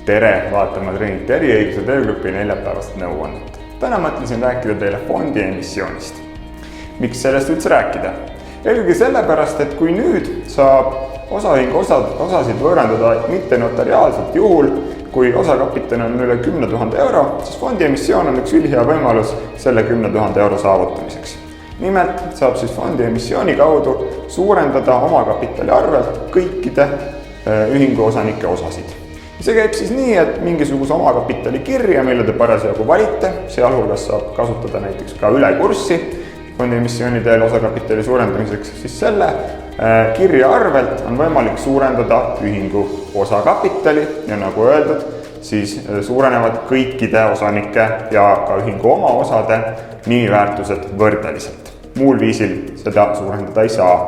Tere vaatama Trinity äriõiguse töögrupi neljapäevast nõuannet. Täna mõtlesin rääkida teile fondi emissioonist. Miks sellest üldse rääkida? Eelkõige sellepärast, et kui nüüd saab osaühingu osasid võõrandada mitte notariaalselt juhul, kui osakapital on üle 10 000 euro, siis fondi emissioon on üks ülihea võimalus selle 10 000 euro saavutamiseks. Nimelt saab siis fondi emissiooni kaudu suurendada omakapitali arvelt kõikide ühingu osanike osasid. See käib siis nii, et mingisuguse omakapitali kirja, mille te parasjagu valite, sealhulgas saab kasutada näiteks ka ülekurssi fondi emissiooni teel osakapitali suurendamiseks, siis selle kirja arvelt on võimalik suurendada ühingu osakapitali ja nagu öeldud, siis suurenevad kõikide osanike ja ka ühingu oma osade nimiväärtused võrdeliselt. Muul viisil seda suurendada ei saa.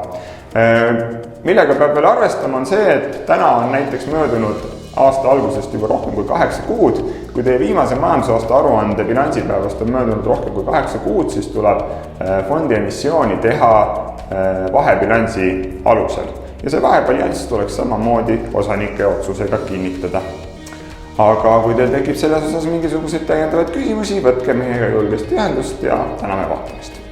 Millega peab veel arvestama on see, et täna on näiteks möödunud aasta algusest juba rohkem kui 8 kuud. Kui teie viimase majandusaasta aruande bilansipäevast on möödunud rohkem kui 8 kuud, siis tuleb fondi emissiooni teha vahebilansi alusel. Ja see vahebilanss tuleks samamoodi osanike otsusega kinnitada. Aga kui teil tekib selles osas mingisuguseid täiendavaid küsimusi, võtke meiega julgesti ühendust ja täname vaatamist.